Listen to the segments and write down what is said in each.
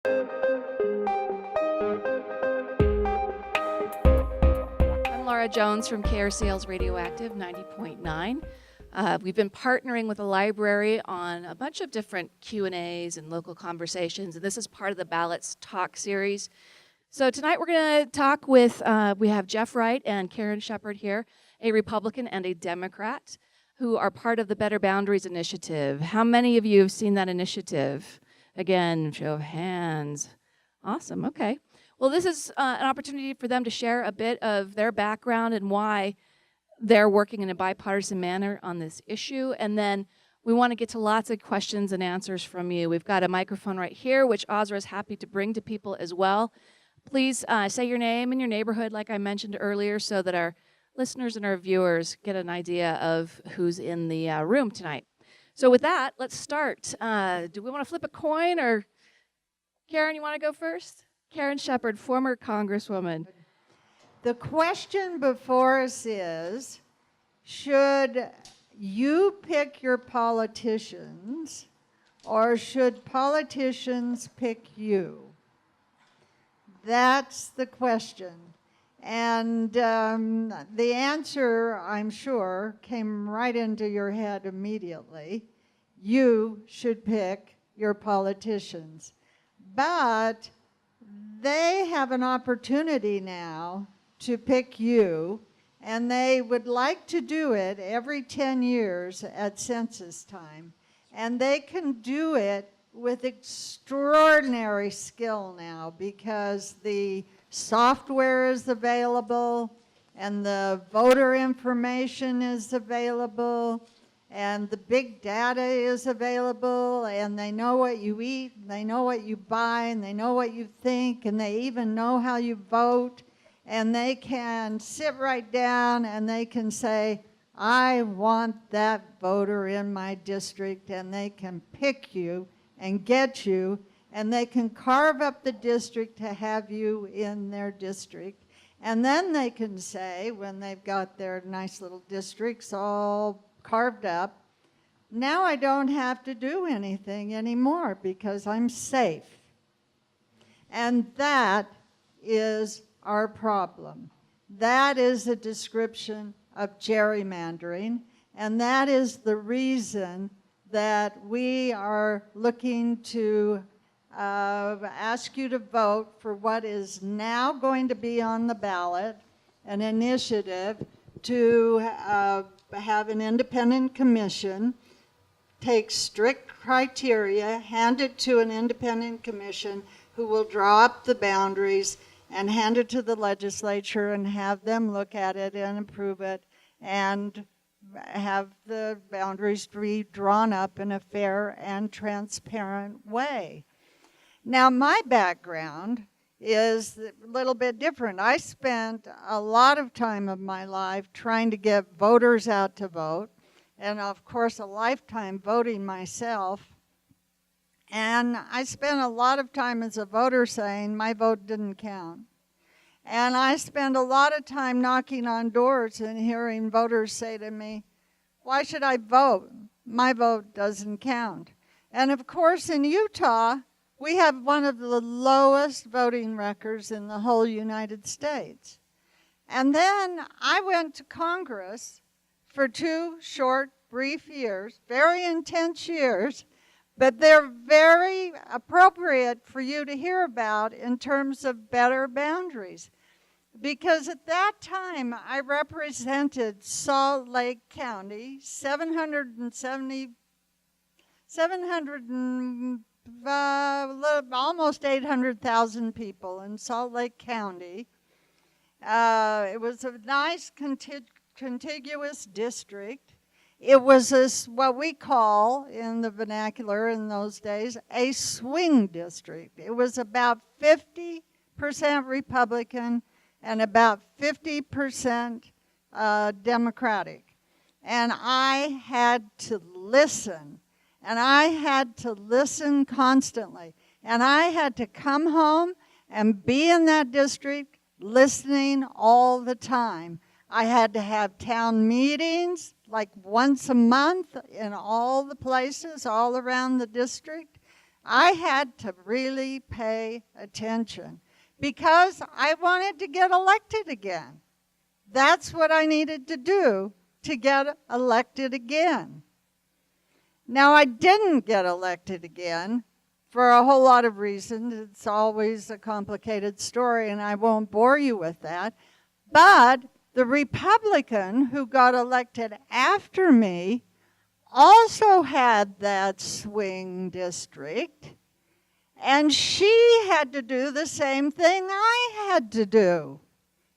I'm Laura Jones from KRCL's RadioActive 90.9. We've been partnering with the library on a bunch of different Q&As and local conversations, and this is part of the Ballots Talks series. So tonight we're going to talk with, we have Jeff Wright and Karen Shepard here, a Republican and a Democrat, who are part of the Better Boundaries Initiative. How many of you have seen that initiative? Again, show of hands. Awesome, okay. Well, this is an opportunity for them to share a bit of their background and why they're working in a bipartisan manner on this issue. And then we want to get to lots of questions and answers from you. We've got a microphone right here, which Ozra is happy to bring to people as well. Please say your name and your neighborhood, like I mentioned earlier, so that our listeners and our viewers get an idea of who's in the room tonight. So with that, let's start. Do we want to flip a coin, or Karen, you want to go first? Karen Shepard, former Congresswoman. The question before us is, should you pick your politicians, or should politicians pick you? That's the question. And the answer, I'm sure, came right into your head immediately. You should pick your politicians. But they have an opportunity now to pick you, and they would like to do it every 10 years at census time. And they can do it with extraordinary skill now, because the software is available, and the voter information is available, and the big data is available, and they know what you eat, and they know what you buy, and they know what you think, and they even know how you vote, and they can sit right down and they can say, I want that voter in my district, and they can pick you and get you, and they can carve up the district to have you in their district. And then they can say, when they've got their nice little districts all carved up, now I don't have to do anything anymore because I'm safe. And that is our problem. That is a description of gerrymandering, and that is the reason that we are looking to ask you to vote for what is now going to be on the ballot, an initiative to have an independent commission, take strict criteria, hand it to an independent commission who will draw up the boundaries and hand it to the legislature and have them look at it and approve it and have the boundaries be drawn up in a fair and transparent way. Now, my background is a little bit different. I spent a lot of time of my life trying to get voters out to vote, and of course a lifetime voting myself. And I spent a lot of time as a voter saying my vote didn't count. And I spent a lot of time knocking on doors and hearing voters say to me, why should I vote? My vote doesn't count. And of course in Utah, we have one of the lowest voting records in the whole United States. And then I went to Congress for 2 short, brief years, very intense years, but they're very appropriate for you to hear about in terms of better boundaries. Because at that time, I represented Salt Lake County, almost 800,000 people in Salt Lake County. It was a nice contiguous district. It was what we call, in the vernacular in those days, a swing district. It was about 50% Republican and about 50% Democratic. And I had to listen. And I had to listen constantly. And I had to come home and be in that district listening all the time. I had to have town meetings like once a month in all the places all around the district. I had to really pay attention because I wanted to get elected again. That's what I needed to do to get elected again. Now, I didn't get elected again for a whole lot of reasons. It's always a complicated story, and I won't bore you with that. But the Republican who got elected after me also had that swing district, and she had to do the same thing I had to do.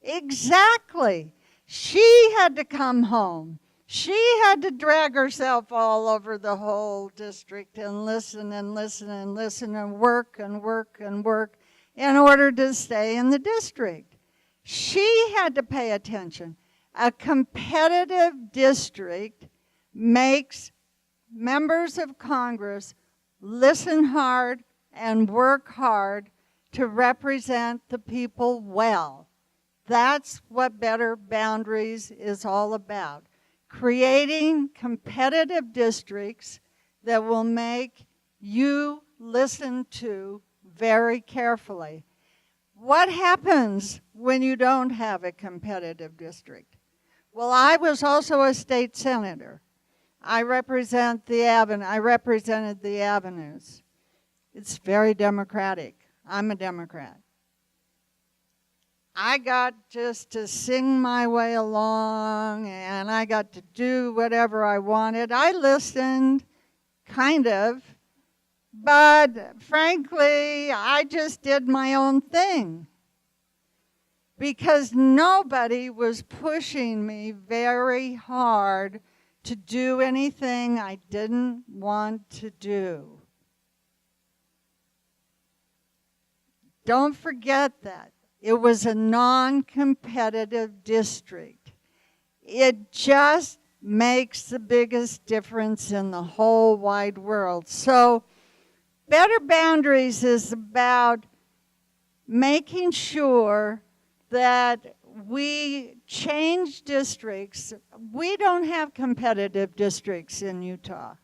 Exactly. She had to come home. She had to drag herself all over the whole district and listen and listen and listen and work and work and work in order to stay in the district. She had to pay attention. A competitive district makes members of Congress listen hard and work hard to represent the people well. That's what Better Boundaries is all about. Creating competitive districts that will make you listen to very carefully. What happens when you don't have a competitive district? Well, I was also a state senator. I represented the avenues. It's very democratic. I'm a Democrat. I got just to sing my way along, and I got to do whatever I wanted. I listened, kind of, but frankly, I just did my own thing because nobody was pushing me very hard to do anything I didn't want to do. Don't forget that. It was a non-competitive district. It just makes the biggest difference in the whole wide world. So Better Boundaries is about making sure that we change districts. We don't have competitive districts in Utah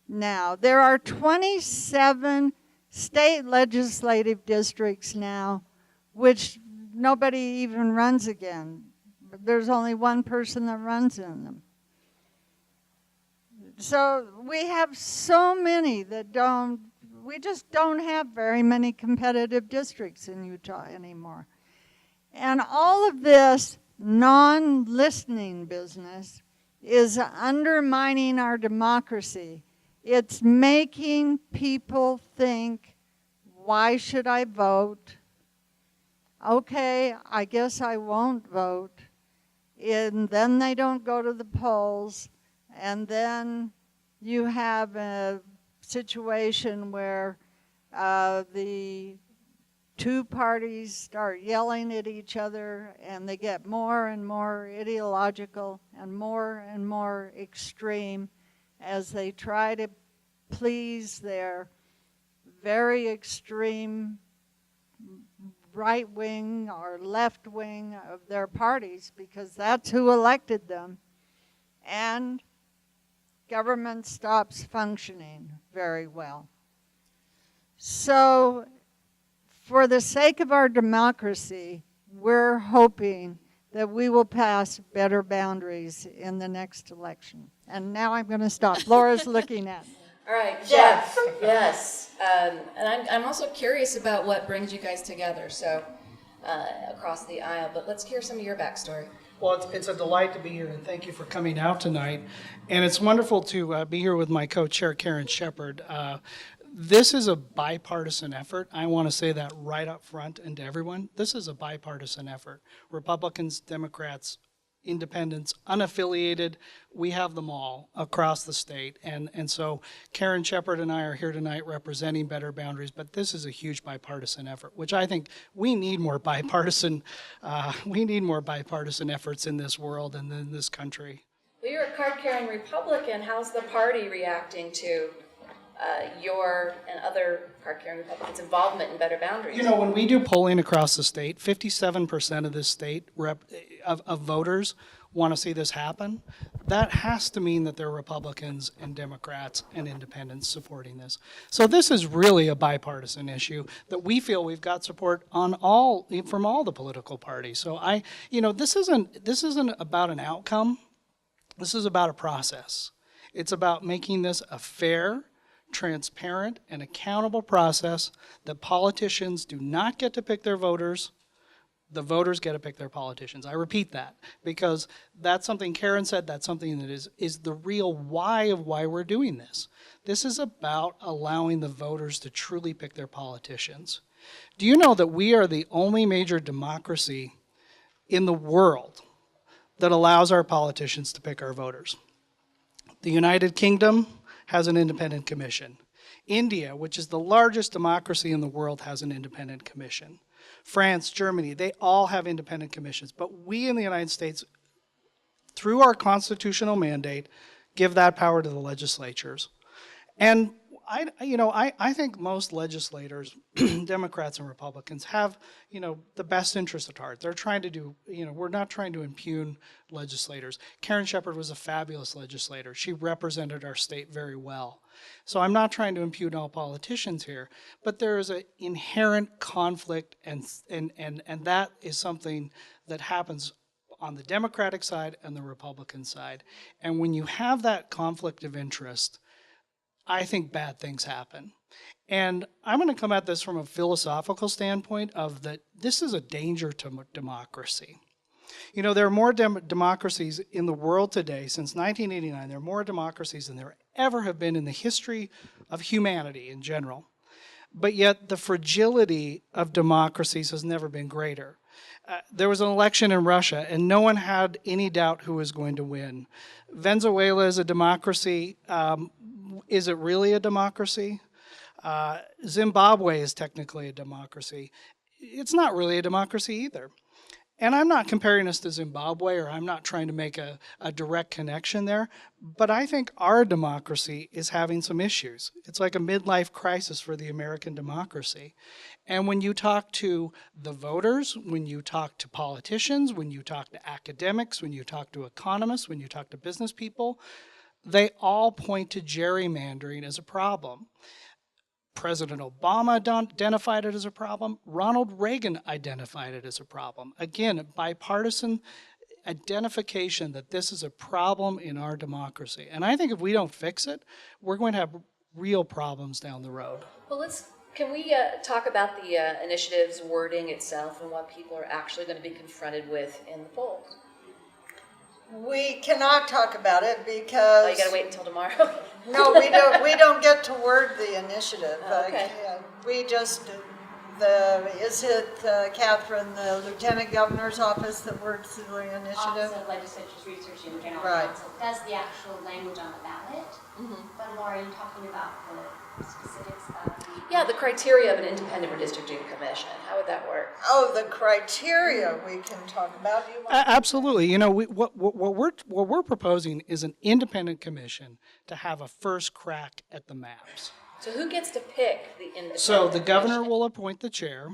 now. There are 27 state legislative districts now, which nobody even runs again. There's only one person that runs in them. So we have so many that we just don't have very many competitive districts in Utah anymore. And all of this non-listening business is undermining our democracy. It's making people think, why should I vote? Okay, I guess I won't vote. And then they don't go to the polls. And then you have a situation where the two parties start yelling at each other, and they get more and more ideological and more extreme as they try to please their very extreme right wing or left wing of their parties, because that's who elected them. And government stops functioning very well. So for the sake of our democracy, we're hoping that we will pass Better Boundaries in the next election. And now I'm going to stop. Laura's looking at me. All right, Jeff, yes. And I'm also curious about what brings you guys together, so across the aisle. But let's hear some of your backstory. Well, it's a delight to be here, and thank you for coming out tonight. And it's wonderful to be here with my co-chair, Karen Shepard. This is a bipartisan effort. I want to say that right up front and to everyone. This is a bipartisan effort. Republicans, Democrats, independents, unaffiliated, we have them all across the state. And so Karen Shepard and I are here tonight representing Better Boundaries, but this is a huge bipartisan effort, which I think we need more bipartisan efforts in this world and in this country. Well, you're a card-carrying Republican. How's the party reacting to your and other card-carrying Republicans' involvement in Better Boundaries? You know, when we do polling across the state, 57% of this state of voters want to see this happen, that has to mean that there are Republicans and Democrats and independents supporting this. So this is really a bipartisan issue that we feel we've got support on from all the political parties. So this isn't about an outcome. This is about a process. It's about making this a fair, transparent, and accountable process that politicians do not get to pick their voters. The voters get to pick their politicians. I repeat that because that's something Karen said, that's something that is the real why of why we're doing this. This is about allowing the voters to truly pick their politicians. Do you know that we are the only major democracy in the world that allows our politicians to pick our voters? The United Kingdom has an independent commission. India, which is the largest democracy in the world, has an independent commission. France, Germany, they all have independent commissions. But we in the United States, through our constitutional mandate, give that power to the legislatures. And I think most legislators, Democrats and Republicans, have, the best interest at heart. They're trying to do, we're not trying to impugn legislators. Karen Shepard was a fabulous legislator. She represented our state very well. So I'm not trying to impugn all politicians here, but there is an inherent conflict, and that is something that happens on the Democratic side and the Republican side. And when you have that conflict of interest, I think bad things happen. And I'm going to come at this from a philosophical standpoint of that this is a danger to democracy. There are more democracies in the world today since 1989. There are more democracies than there ever have been in the history of humanity in general. But yet the fragility of democracies has never been greater. There was an election in Russia, and no one had any doubt who was going to win. Venezuela is a democracy. Is it really a democracy? Zimbabwe is technically a democracy. It's not really a democracy either. And I'm not comparing us to Zimbabwe, or I'm not trying to make a direct connection there, but I think our democracy is having some issues. It's like a midlife crisis for the American democracy. And when you talk to the voters, when you talk to politicians, when you talk to academics, when you talk to economists, when you talk to business people, they all point to gerrymandering as a problem. President Obama identified it as a problem. Ronald Reagan identified it as a problem. Again, bipartisan identification that this is a problem in our democracy. And I think if we don't fix it, we're going to have real problems down the road. Well, can we talk about the initiative's wording itself and what people are actually going to be confronted with in the polls? We cannot talk about it because... Oh, you got to wait until tomorrow? No, we don't. We don't get to word the initiative. Oh, okay. We just Catherine, the Lieutenant Governor's office that works the initiative? Office of Legislature's Research and General Counsel does the actual language on the ballot. Mm-hmm. But Laura, are you talking about the specifics of the criteria of an independent redistricting commission? How would that work? Oh, the criteria we can talk about. Do you want absolutely. What we're proposing is an independent commission to have a first crack at the maps. So who gets to pick the independent So the governor commission? will appoint the chair.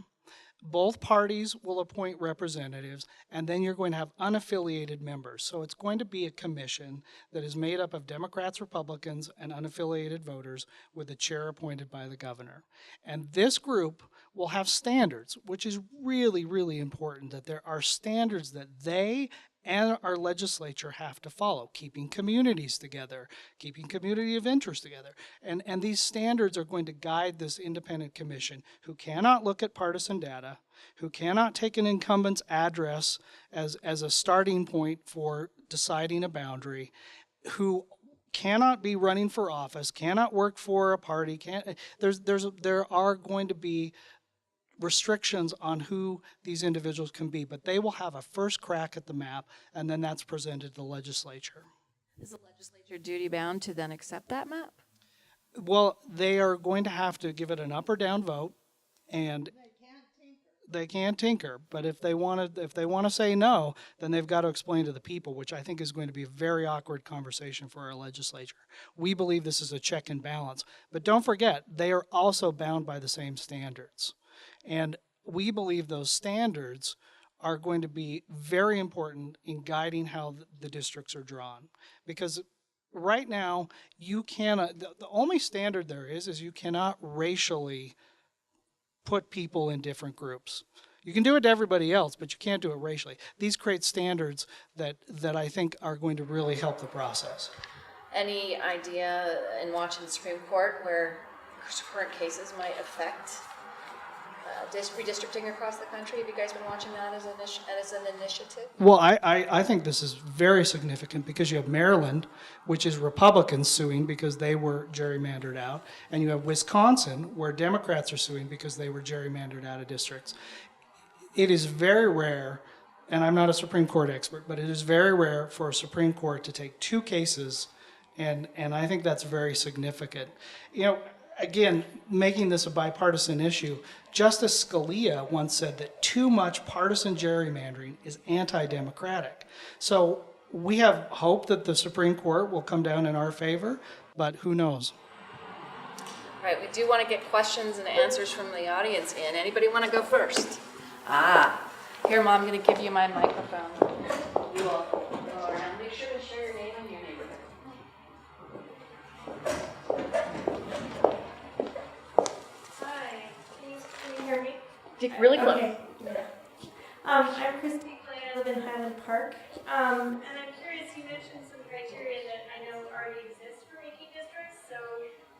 Both parties will appoint representatives, and then you're going to have unaffiliated members. So it's going to be a commission that is made up of Democrats, Republicans, and unaffiliated voters with a chair appointed by the governor. And this group will have standards, which is really, really important, that there are standards that they and our legislature have to follow, keeping communities together, keeping community of interest together. And these standards are going to guide this independent commission who cannot look at partisan data, who cannot take an incumbent's address as a starting point for deciding a boundary, who cannot be running for office, cannot work for a party, there are going to be restrictions on who these individuals can be, but they will have a first crack at the map, and then that's presented to the legislature. Is the legislature duty bound to then accept that map? Well, they are going to have to give it an up or down vote, and they can tinker. But if they want to say no, then they've got to explain to the people, which I think is going to be a very awkward conversation for our legislature. We believe this is a check and balance, but don't forget, they are also bound by the same standards. And we believe those standards are going to be very important in guiding how the districts are drawn. Because right now, you cannot, the only standard there is you cannot racially put people in different groups. You can do it to everybody else, but you can't do it racially. These create standards that I think are going to really help the process. Any idea in watching the Supreme Court where current cases might affect redistricting across the country? Have you guys been watching that as an initiative? Well, I think this is very significant because you have Maryland, which is Republicans suing because they were gerrymandered out, and you have Wisconsin, where Democrats are suing because they were gerrymandered out of districts. It is very rare, and I'm not a Supreme Court expert, but it is very rare for a Supreme Court to take two cases, and I think that's very significant. You know, again, making this a bipartisan issue, Justice Scalia once said that too much partisan gerrymandering is anti-democratic. So we have hope that the Supreme Court will come down in our favor, but who knows? All right, we do want to get questions and answers from the audience in. Anybody want to go first? Here, Mom, I'm going to give you my microphone. You all go around. Make sure to share your name and your neighborhood. Hi, can you hear me? Really close. Okay. I'm Christy Clay, I live in Highland Park. And I'm curious, you mentioned some criteria that I know already exist for making districts. So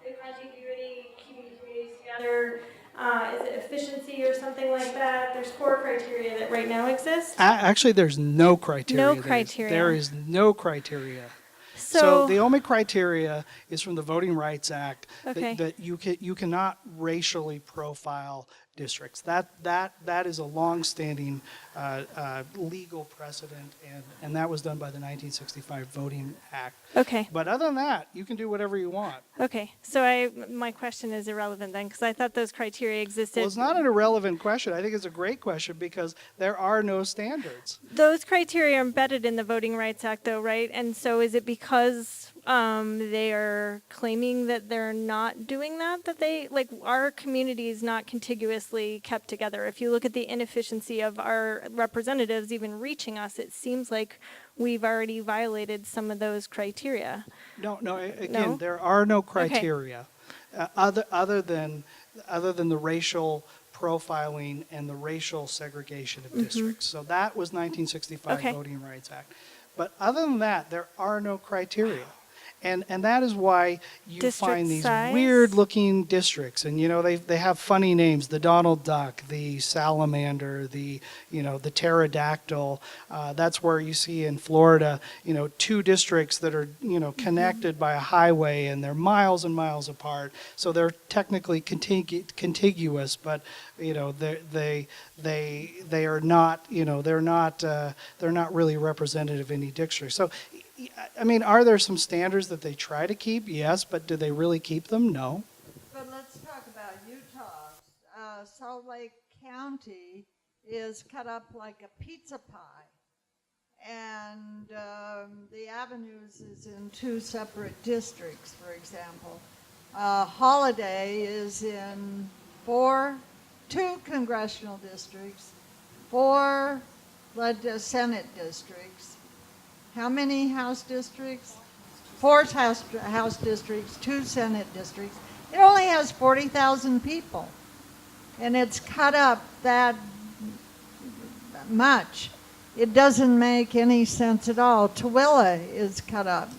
the contiguity, keeping communities together, is it efficiency or something like that? There's 4 criteria that right now exist. Actually, there's no criteria. No criteria. There is no criteria. So the only criteria is from the Voting Rights Act that you cannot racially profile districts. That is a long-standing legal precedent, and that was done by the 1965 Voting Act. Okay. But other than that, you can do whatever you want. Okay. So my question is irrelevant then, because I thought those criteria existed. Well, it's not an irrelevant question. I think it's a great question because there are no standards. Those criteria are embedded in the Voting Rights Act, though, right? And so is it because they are claiming that they're not doing that they, like, our community is not contiguously kept together? If you look at the inefficiency of our representatives even reaching us, it seems like we've already violated some of those criteria. No. Again, No? there are no criteria other than the racial profiling and the racial segregation of districts. So that was 1965 Okay. Voting Rights Act. But other than that, there are no criteria. And that is why you District find these size? weird-looking districts, and they have funny names: the Donald Duck, the Salamander, the pterodactyl. That's where you see in Florida, 2 districts that are connected by a highway, and they're miles and miles apart. So they're technically contiguous, but they are not they're not really representative of any district. So. I mean, are there some standards that they try to keep? Yes, but do they really keep them? No. But let's talk about Utah. Salt Lake County is cut up like a pizza pie. And the Avenues is in 2 separate districts, for example. Holiday is in 2 congressional districts, 4 Senate districts. How many House districts? 4 House districts, 2 Senate districts. It only has 40,000 people. And it's cut up that much. It doesn't make any sense at all. Tooele is cut up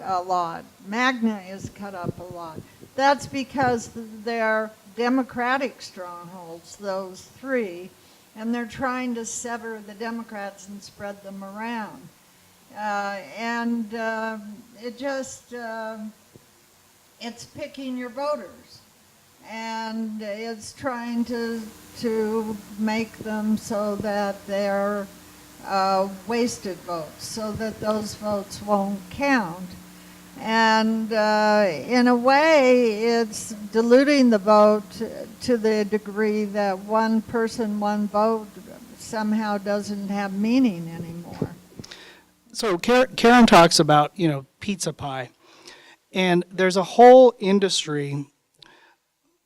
a lot. Magna is cut up a lot. That's because they're Democratic strongholds, those 3, and they're trying to sever the Democrats and spread them around. It just, it's picking your voters, and it's trying to make them so that they're wasted votes, so that those votes won't count. And in a way, it's diluting the vote to the degree that one person, one vote somehow doesn't have meaning anymore. So Karen talks about, pizza pie. And there's a whole industry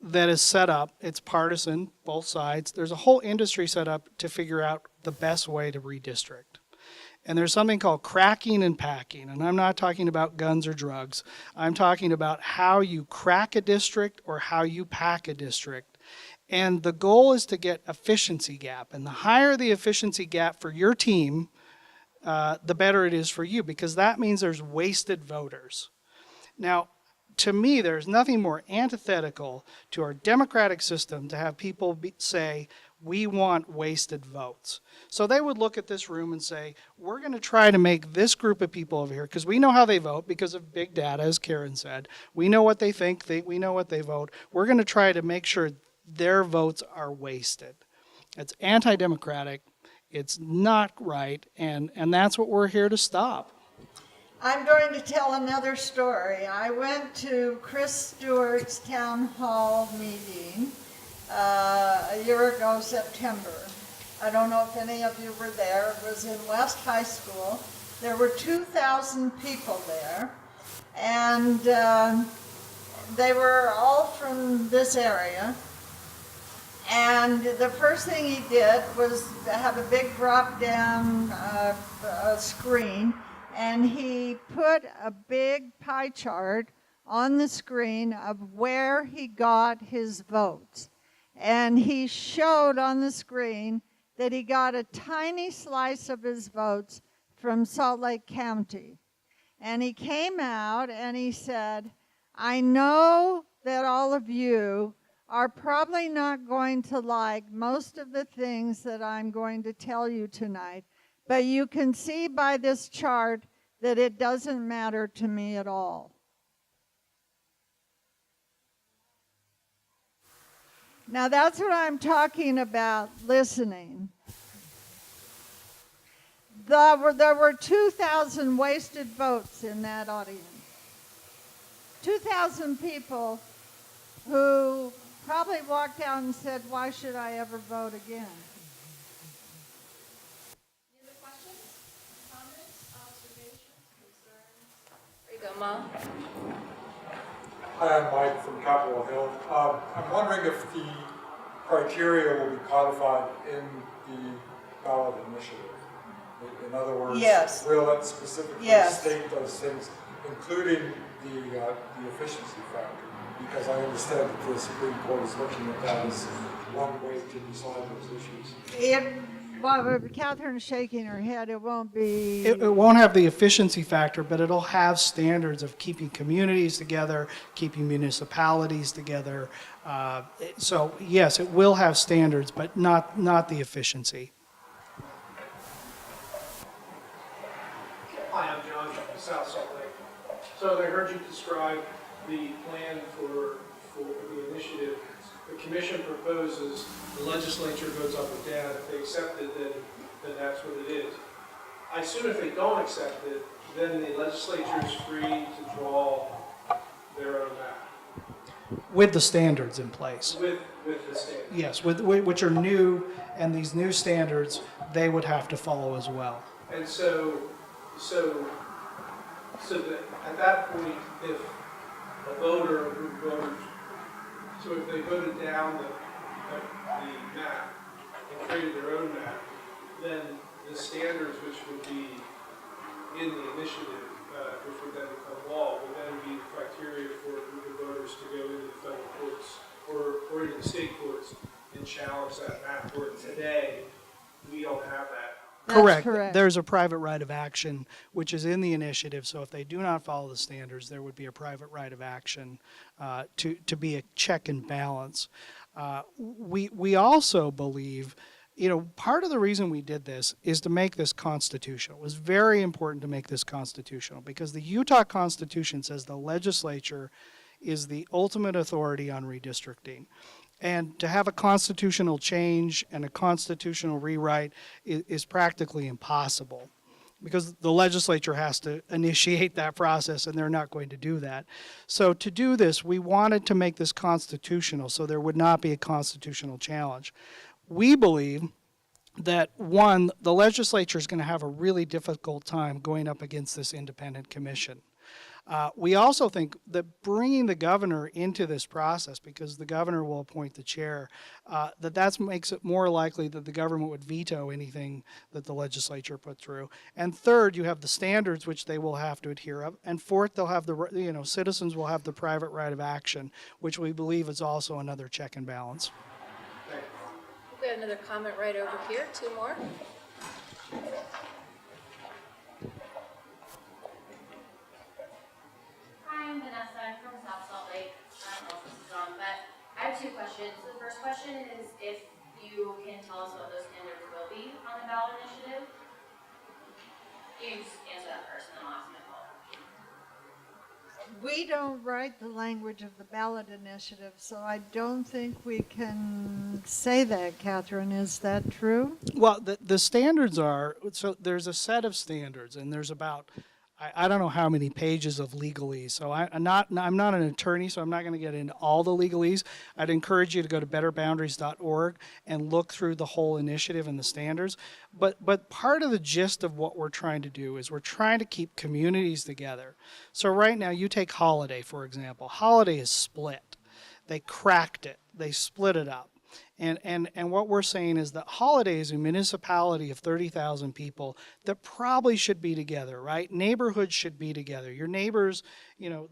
that is set up. It's partisan, both sides. There's a whole industry set up to figure out the best way to redistrict. And there's something called cracking and packing. And I'm not talking about guns or drugs. I'm talking about how you crack a district or how you pack a district. And the goal is to get efficiency gap. And the higher the efficiency gap for your team, the better it is for you, because that means there's wasted voters. Now, to me, there's nothing more antithetical to our democratic system to have people say, we want wasted votes. So they would look at this room and say, we're going to try to make this group of people over here, because we know how they vote because of big data, as Karen said. We know what they think, we know what they vote. We're going to try to make sure their votes are wasted. It's anti-democratic. It's not right, and that's what we're here to stop. I'm going to tell another story. I went to Chris Stewart's town hall meeting a year ago, September. I don't know if any of you were there. It was in West High School. There were 2,000 people there, and they were all from this area. And the first thing he did was have a big drop-down screen, and he put a big pie chart on the screen of where he got his votes. And he showed on the screen that he got a tiny slice of his votes from Salt Lake County. And he came out and he said, I know that all of you are probably not going to like most of the things that I'm going to tell you tonight, but you can see by this chart that it doesn't matter to me at all. Now that's what I'm talking about, listening. There were 2,000 wasted votes in that audience. 2,000 people who probably walked out and said, why should I ever vote again? Any other questions, comments, observations, concerns? There you go, Mom. Hi, I'm Mike from Capitol Hill. I'm wondering if the criteria will be codified in the ballot initiative. In other words, Yes. will it specifically Yes. state those things, including the efficiency factor? Because I understand that the Supreme Court is looking at that as one way to decide those issues. Well, Catherine's shaking her head. It won't be. It won't have the efficiency factor, but it'll have standards of keeping communities together, keeping municipalities together. So yes, it will have standards, but not the efficiency. Hi, I'm John from South Salt Lake. So as I heard you describe the plan for the initiative, the commission proposes, the legislature votes up or down. If they accept it, then that's what it is. I assume if they don't accept it, then the legislature is free to draw their own map. With the standards in place. With the state. Yes, which are new, and these new standards, they would have to follow as well. And so that at that point, if a voter or group of voters, so if they voted down the map and created their own map, then the standards which would be in the initiative, which would then become law, would then be the criteria for a group of voters to go into the federal courts or into the state courts and challenge that map, where today we don't have that. That's Correct. There's a private right of action, which is in the initiative. So if they do not follow the standards, there would be a private right of action to be a check and balance. We also believe, part of the reason we did this is to make this constitutional. It was very important to make this constitutional because the Utah Constitution says the legislature is the ultimate authority on redistricting. And to have a constitutional change and a constitutional rewrite is practically impossible because the legislature has to initiate that process and they're not going to do that. So to do this, we wanted to make this constitutional so there would not be a constitutional challenge. We believe that, one, the legislature is going to have a really difficult time going up against this independent commission. We also think that bringing the governor into this process, because the governor will appoint the chair, that makes it more likely that the government would veto anything that the legislature put through. And third, you have the standards which they will have to adhere of. And fourth, they'll have citizens will have the private right of action, which we believe is also another check and balance. We have another comment right over here, 2 more. Hi, I'm Vanessa. I'm from South Salt Lake. I don't know if this is on, but I have 2 questions. The first question is if you can tell us what those standards will be on the ballot initiative. You can just answer that first, and then I'll ask my follow-up. We don't write the language of the ballot initiative, so I don't think we can say that, Catherine. Is that true? Well, the standards are, so there's a set of standards, and there's about, I don't know how many pages of legalese. So I'm not an attorney, so I'm not going to get into all the legalese. I'd encourage you to go to betterboundaries.org and look through the whole initiative and the standards. But part of the gist of what we're trying to do is we're trying to keep communities together. So right now, you take Holiday, for example. Holiday is split. They cracked it. They split it up. And what we're saying is that Holiday is a municipality of 30,000 people that probably should be together, right? Neighborhoods should be together. Your neighbors,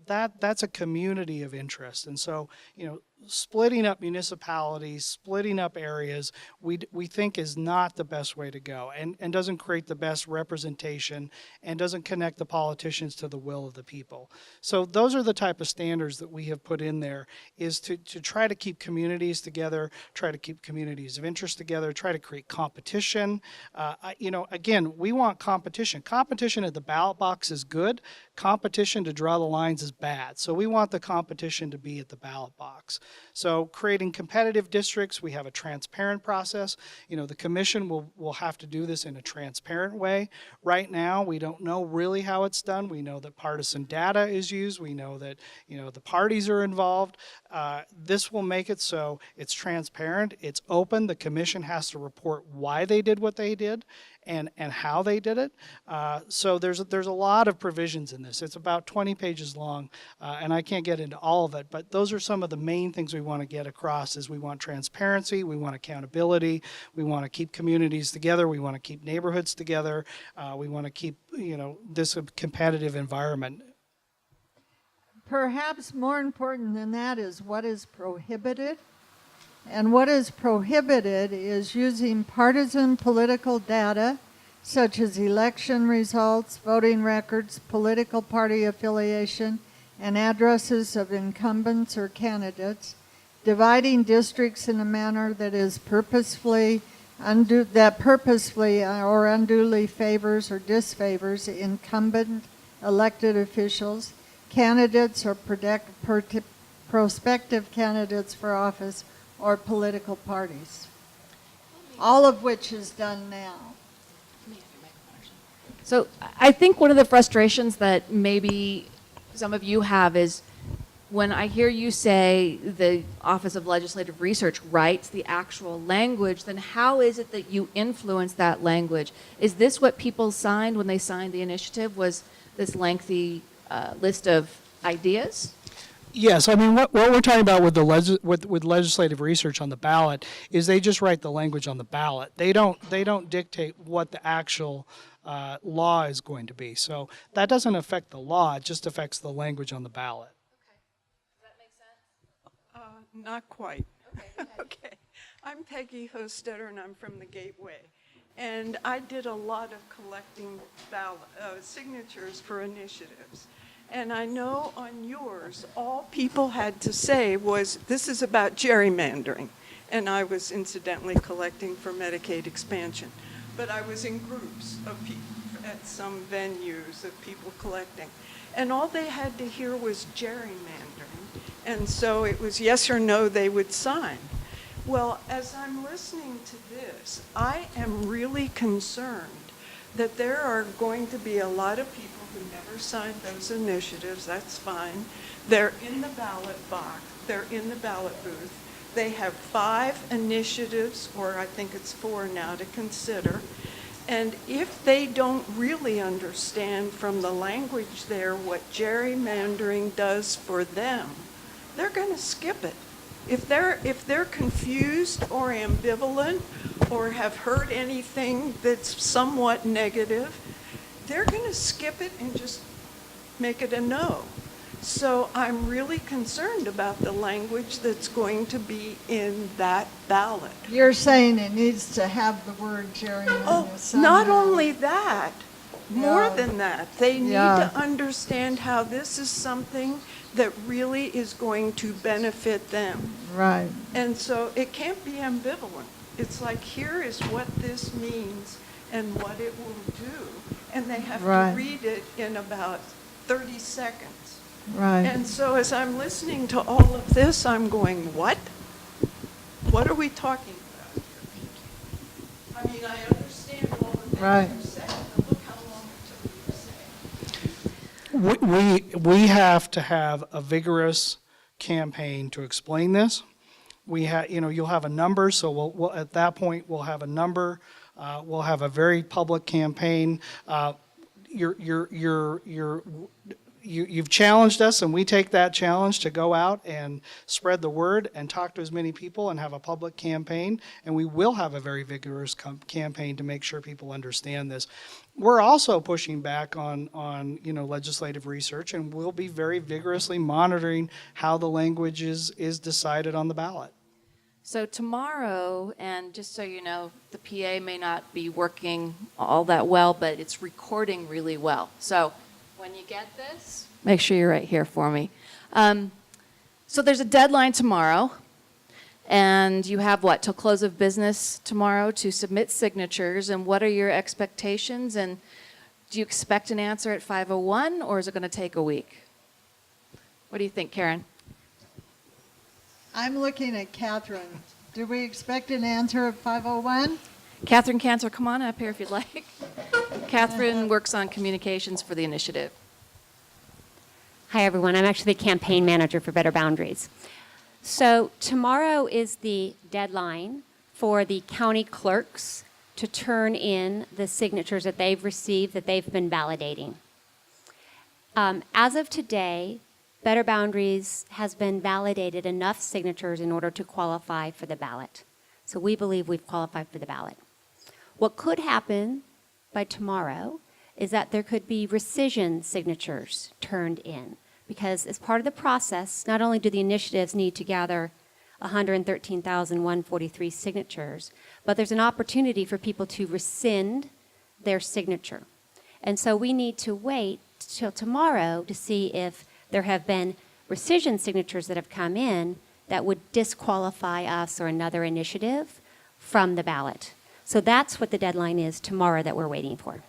that's a community of interest. And so, splitting up municipalities, splitting up areas, we think is not the best way to go and doesn't create the best representation and doesn't connect the politicians to the will of the people. So those are the type of standards that we have put in there, is to try to keep communities together, try to keep communities of interest together, try to create competition. Again, we want competition. Competition at the ballot box is good. Competition to draw the lines is bad. So we want the competition to be at the ballot box. So creating competitive districts, we have a transparent process. The commission will have to do this in a transparent way. Right now, we don't know really how it's done. We know that partisan data is used. We know that, the parties are involved. This will make it so it's transparent, it's open. The commission has to report why they did what they did and how they did it. So there's a lot of provisions in this. It's about 20 pages long, and I can't get into all of it, but those are some of the main things we want to get across. Is we want transparency, we want accountability, we want to keep communities together, we want to keep neighborhoods together, we want to keep this a competitive environment. Perhaps more important than that is what is prohibited. And what is prohibited is using partisan political data, such as election results, voting records, political party affiliation, and addresses of incumbents or candidates, dividing districts in a manner that is purposefully or unduly favors or disfavors incumbent elected officials, candidates or prospective candidates for office, or political parties, all of which is done now. So I think one of the frustrations that maybe some of you have is when I hear you say the Office of Legislative Research writes the actual language, then how is it that you influence that language? Is this what people signed when they signed the initiative, was this lengthy list of ideas? Yes, I mean what we're talking about with with legislative research on the ballot is they just write the language on the ballot. They don't dictate what the actual law is going to be. So that doesn't affect the law; it just affects the language on the ballot. Okay. Does that make sense? Not quite. Okay. Okay. I'm Peggy Hostetter, and I'm from the Gateway. And I did a lot of collecting signatures for initiatives. And I know on yours, all people had to say was, this is about gerrymandering. And I was incidentally collecting for Medicaid expansion. But I was in groups of people at some venues of people collecting. And all they had to hear was gerrymandering. And so it was yes or no they would sign. Well, as I'm listening to this, I am really concerned that there are going to be a lot of people who never signed those initiatives. That's fine. They're in the ballot box. They're in the ballot booth. They have 5 initiatives, or I think it's 4 now, to consider. And if they don't really understand from the language there what gerrymandering does for them, they're going to skip it. If they're confused or ambivalent or have heard anything that's somewhat negative, they're going to skip it and just make it a no. So I'm really concerned about the language that's going to be in that ballot. You're saying it needs to have the word gerrymander Oh, somehow. not only that, more Yeah. than that, they need Yeah. to understand how this is something that really is going to benefit them. Right. And so it can't be ambivalent. It's like, here is what this means and what it will do. And they have Right. to read it in about 30 seconds. Right. And so as I'm listening to all of this, I'm going, what? What are we talking about here? I mean, I understand all the things Right. you're saying, but look how long it took you to say. We have to have a vigorous campaign to explain this. You'll have a number, so we'll at that point, we'll have a number. We'll have a very public campaign. You've challenged us, and we take that challenge to go out and spread the word and talk to as many people and have a public campaign. And we will have a very vigorous campaign to make sure people understand this. We're also pushing back on legislative research, and we'll be very vigorously monitoring how the language is decided on the ballot. So tomorrow, and just so you know, the PA may not be working all that well, but it's recording really well. So when you get this, make sure you're right here for me. So there's a deadline tomorrow, and you have what, till close of business tomorrow to submit signatures, and what are your expectations? And do you expect an answer at 5:01, or is it going to take a week? What do you think, Karen? I'm looking at Catherine. Do we expect an answer at 5:01? Catherine Cantor, come on up here if you'd like. Catherine works on communications for the initiative. Hi, everyone. I'm actually the campaign manager for Better Boundaries. So tomorrow is the deadline for the county clerks to turn in the signatures that they've received that they've been validating. As of today, Better Boundaries has been validated enough signatures in order to qualify for the ballot. So we believe we've qualified for the ballot. What could happen by tomorrow is that there could be rescission signatures turned in, because as part of the process, not only do the initiatives need to gather 113,143 signatures, but there's an opportunity for people to rescind their signature. And so we need to wait till tomorrow to see if there have been rescission signatures that have come in that would disqualify us or another initiative from the ballot. So that's what the deadline is tomorrow that we're waiting for.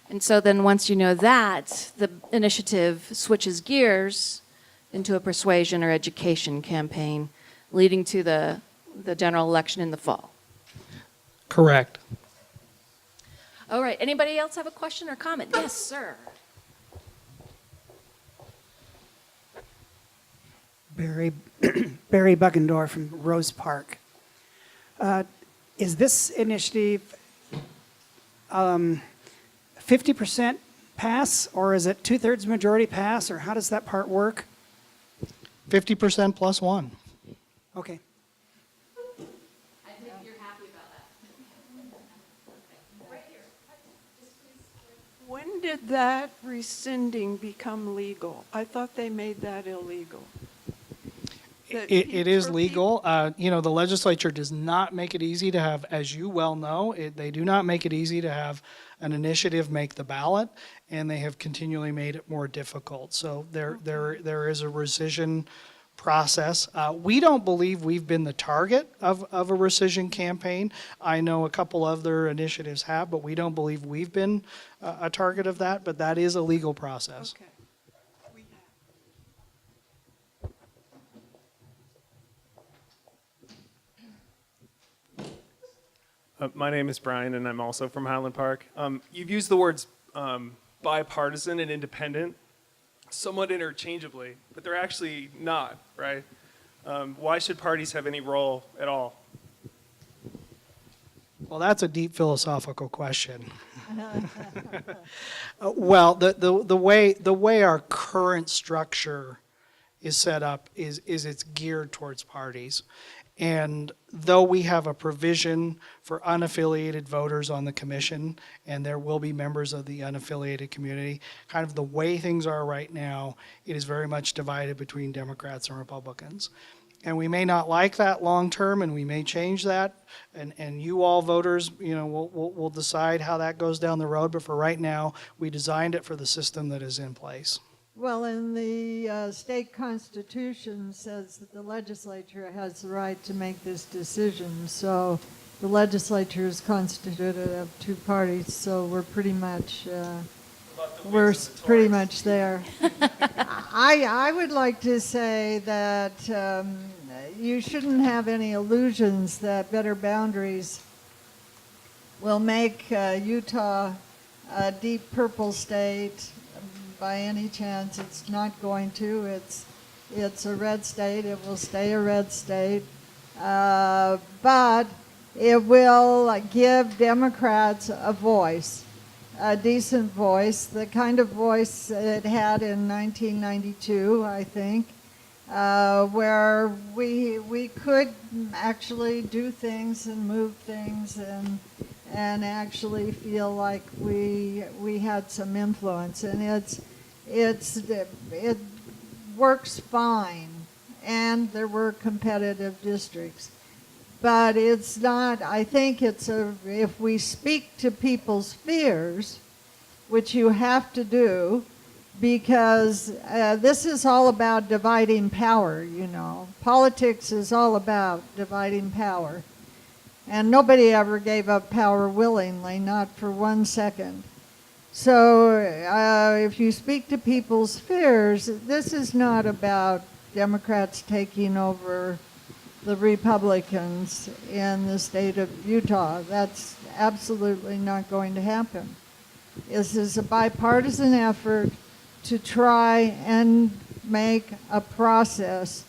And so then once you know that, the initiative switches gears into a persuasion or education campaign leading to the general election in the fall. Correct. All right, anybody else have a question or comment? Yes, sir. Barry Buckendorf from Rose Park. Is this initiative 50% pass, or is it 2/3 majority pass, or how does that part work? 50% plus one. Okay. I think you're happy about that. When did that rescinding become legal? I thought they made that illegal. That It is for legal. The legislature does not make it easy to have, as you well know, they do not make it easy to have an initiative make the ballot, and they have continually made it more difficult. So there is a rescission process. We don't believe we've been the target of a rescission campaign. I know a couple other initiatives have, but we don't believe we've been a target of that, but that is a legal process. Okay. We have. My name is Brian, and I'm also from Highland Park. You've used the words bipartisan and independent somewhat interchangeably, but they're actually not, right? Why should parties have any role at all? Well, that's a deep philosophical question. Well, the way our current structure is set up is it's geared towards parties. And though we have a provision for unaffiliated voters on the commission, and there will be members of the unaffiliated community, kind of the way things are right now, it is very much divided between Democrats and Republicans. And we may not like that long term, and we may change that. And you all voters, will decide how that goes down the road. But for right now, we designed it for the system that is in place. Well, in the state constitution says that the legislature has the right to make this decision. So the legislature is constituted of two parties. So we're pretty much there. I would like to say that you shouldn't have any illusions that Better Boundaries will make Utah a deep purple state. By any chance, it's not going to. It's a red state. It will stay a red state. But it will give Democrats a voice, a decent voice, the kind of voice it had in 1992, I think, where we could actually do things and move things and actually feel like we had some influence. And it works fine, and there were competitive districts. But it's not, I think if we speak to people's fears, which you have to do, because this is all about dividing power, Politics is all about dividing power. And nobody ever gave up power willingly, not for 1 second. So if you speak to people's fears, this is not about Democrats taking over the Republicans in the state of Utah. That's absolutely not going to happen. This is a bipartisan effort to try and make a process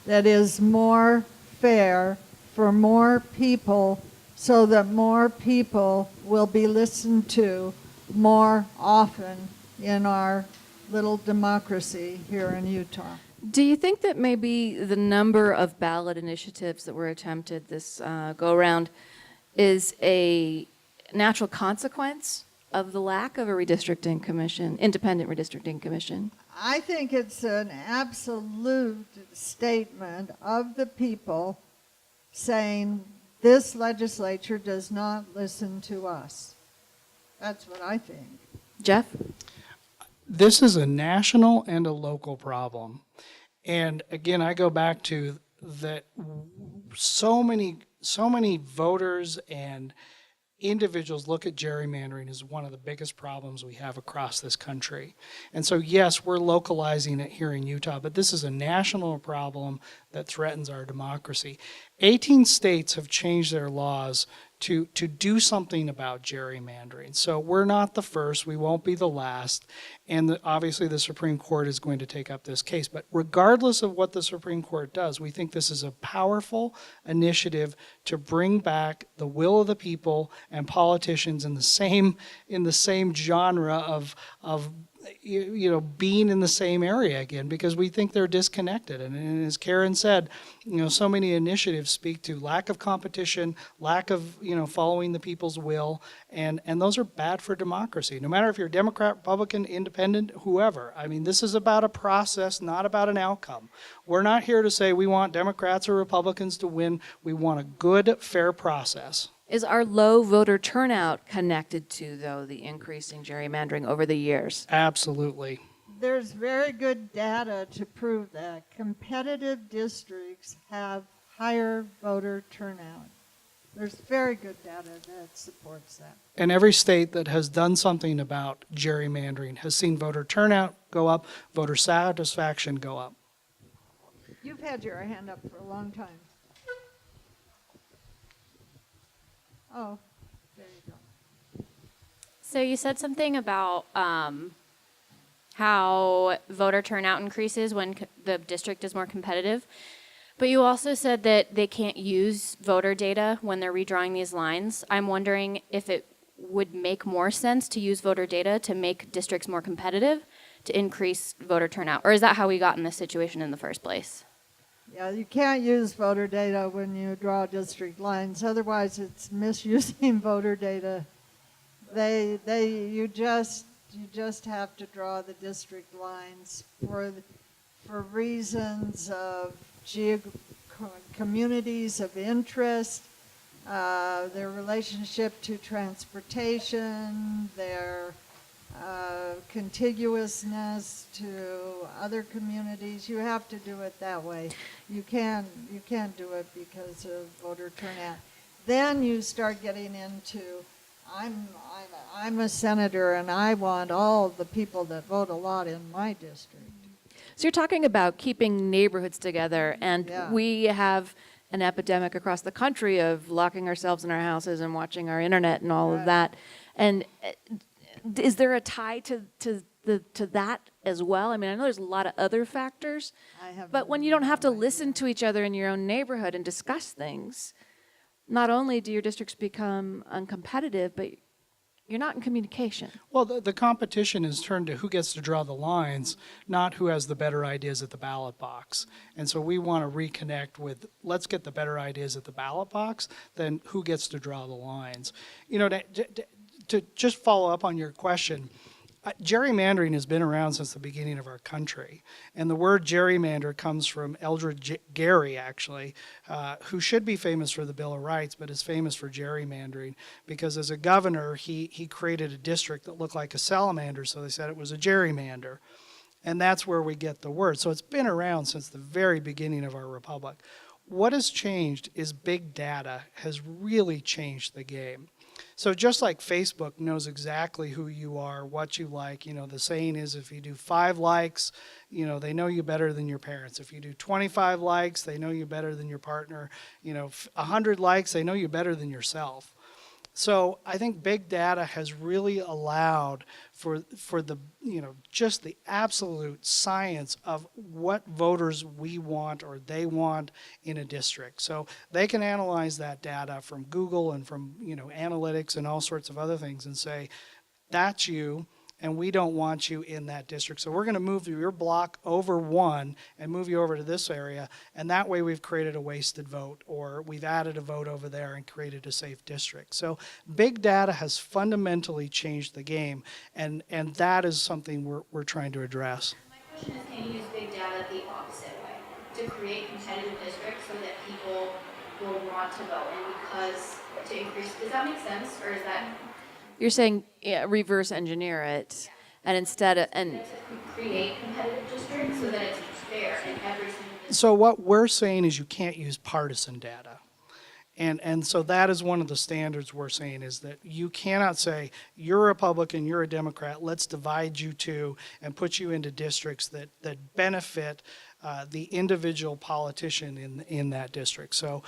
that is more fair for more people, so that more people will be listened to more often in our little democracy here in Utah. Do you think that maybe the number of ballot initiatives that were attempted this go-around is a natural consequence of the lack of a redistricting commission, independent redistricting commission? I think it's an absolute statement of the people saying this legislature does not listen to us. That's what I think. Jeff? This is a national and a local problem. And again, I go back to that so many voters and individuals look at gerrymandering as one of the biggest problems we have across this country. And so, yes, we're localizing it here in Utah, but this is a national problem that threatens our democracy. 18 states have changed their laws to do something about gerrymandering. So we're not the first, we won't be the last, and obviously the Supreme Court is going to take up this case. But regardless of what the Supreme Court does, we think this is a powerful initiative to bring back the will of the people and politicians in the same genre of being in the same area again, because we think they're disconnected. And as Karen said, so many initiatives speak to lack of competition, lack of, following the people's will, and those are bad for democracy. No matter if you're Democrat, Republican, Independent, whoever. I mean, this is about a process, not about an outcome. We're not here to say we want Democrats or Republicans to win. We want a good, fair process. Is our low voter turnout connected to, though, the increasing gerrymandering over the years? Absolutely. There's very good data to prove that. Competitive districts have higher voter turnout. There's very good data that supports that. And every state that has done something about gerrymandering has seen voter turnout go up, voter satisfaction go up. You've had your hand up for a long time. Oh, there you go. So you said something about how voter turnout increases when the district is more competitive. But you also said that they can't use voter data when they're redrawing these lines. I'm wondering if it would make more sense to use voter data to make districts more competitive, to increase voter turnout? Or is that how we got in this situation in the first place? Yeah, you can't use voter data when you draw district lines. Otherwise, it's misusing voter data. You just have to draw the district lines for reasons of communities of interest, their relationship to transportation, their contiguousness to other communities. You have to do it that way. You can't do it because of voter turnout. Then you start getting into, I'm a senator and I want all the people that vote a lot in my district. So you're talking about keeping neighborhoods together, and Yeah. we have an epidemic across the country of locking ourselves in our houses and watching our internet and all of that. And is there a tie to that as well? I mean, I know there's a lot of other factors, but when you don't have to listen to each other in your own neighborhood and discuss things, not only do your districts become uncompetitive, but you're not in communication. Well, the competition is turned to who gets to draw the lines, not who has the better ideas at the ballot box. And so we want to reconnect with, let's get the better ideas at the ballot box, then who gets to draw the lines. You know, to just follow up on your question, gerrymandering has been around since the beginning of our country. And the word gerrymander comes from Eldred Gary, actually, who should be famous for the Bill of Rights, but is famous for gerrymandering because as a governor, he created a district that looked like a salamander, so they said it was a gerrymander. And that's where we get the word. So it's been around since the very beginning of our republic. What has changed is big data has really changed the game. So just like Facebook knows exactly who you are, what you like, you know, the saying is if you do 5 likes, you know, they know you better than your parents. If you do 25 likes, they know you better than your partner. You know, 100 likes, they know you better than yourself. So I think big data has really allowed for the, you know, just the absolute science of what voters we want or they want in a district. So they can analyze that data from Google and from, you know, analytics and all sorts of other things and say, that's you, and we don't want you in that district. So we're going to move your block over 1 and move you over to this area, and that way we've created a wasted vote, or we've added a vote over there and created a safe district. So big data has fundamentally changed the game, and that is something we're trying to address. My question is, can you use big data the opposite way to create competitive districts so that people will want to vote and because to increase, does that make sense, or is that? You're saying reverse engineer it, and instead of, and Create competitive districts so that it's fair in every single district. So what we're saying is you can't use partisan data. And so that is one of the standards we're saying is that you cannot say, you're a Republican, you're a Democrat, let's divide you two and put you into districts that benefit the individual politician in that district. So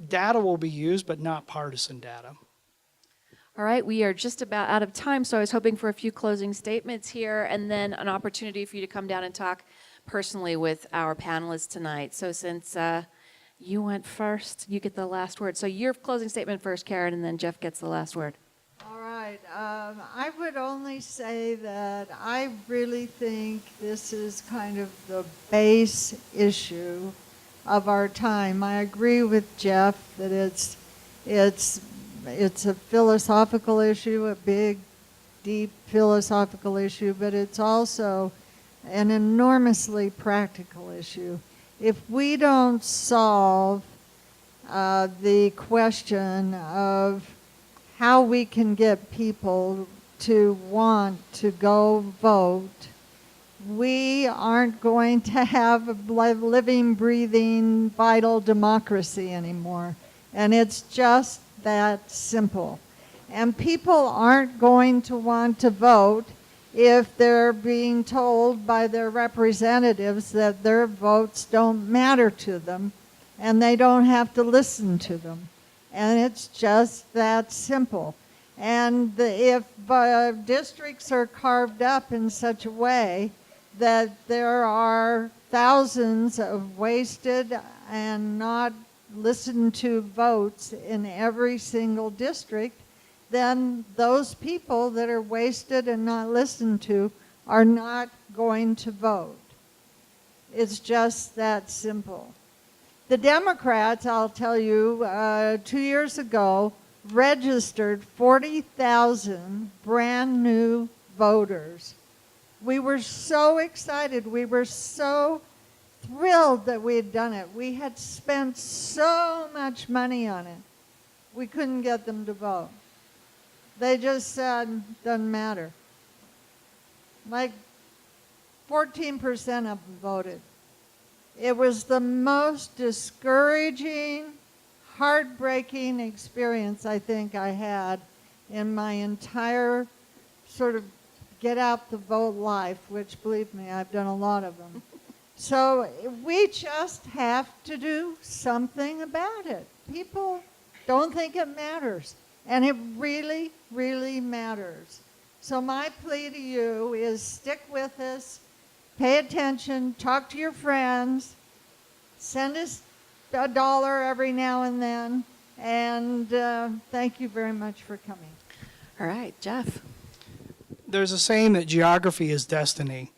data will be used, but not partisan data. all right, we are just about out of time, so I was hoping for a few closing statements here and then an opportunity for you to come down and talk personally with our panelists tonight. So since you went first, you get the last word. So your closing statement first, Karen, and then Jeff gets the last word. All right. I would only say that I really think this is kind of the base issue of our time. I agree with Jeff that it's a philosophical issue, a big, deep philosophical issue, but it's also an enormously practical issue. If we don't solve the question of how we can get people to want to go vote, we aren't going to have a living, breathing, vital democracy anymore. And it's just that simple. And people aren't going to want to vote if they're being told by their representatives that their votes don't matter to them and they don't have to listen to them. And it's just that simple. And if districts are carved up in such a way that there are thousands of wasted and not listened to votes in every single district, then those people that are wasted and not listened to are not going to vote. It's just that simple. The Democrats, I'll tell you, 2 years ago, registered 40,000 brand new voters. We were so excited. We were so thrilled that we had done it. We had spent so much money on it. We couldn't get them to vote. They just said, doesn't matter. Like 14% of them voted. It was the most discouraging, heartbreaking experience I think I had in my entire sort of get out the vote life, which, believe me, I've done a lot of them. So we just have to do something about it. People don't think it matters, and it really, really matters. So my plea to you is stick with us, pay attention, talk to your friends, send us $1 every now and then, and thank you very much for coming. All right, Jeff. There's a saying that geography is destiny.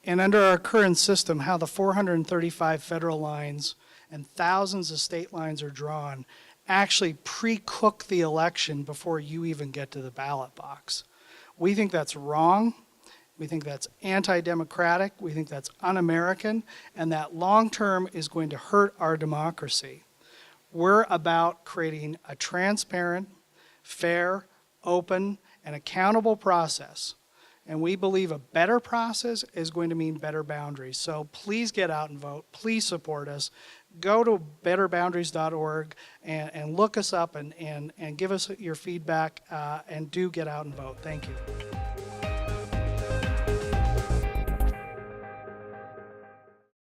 And under our current system, how the 435 federal lines and thousands of state lines are drawn actually pre-cook the election before you even get to the ballot box. We think that's wrong. We think that's anti-democratic. We think that's un-American. And that long-term is going to hurt our democracy. We're about creating a transparent, fair, open, and accountable process. And we believe a better process is going to mean better boundaries. So please get out and vote. Please support us. Go to betterboundaries.org and look us up and give us your feedback and do get out and vote. Thank you.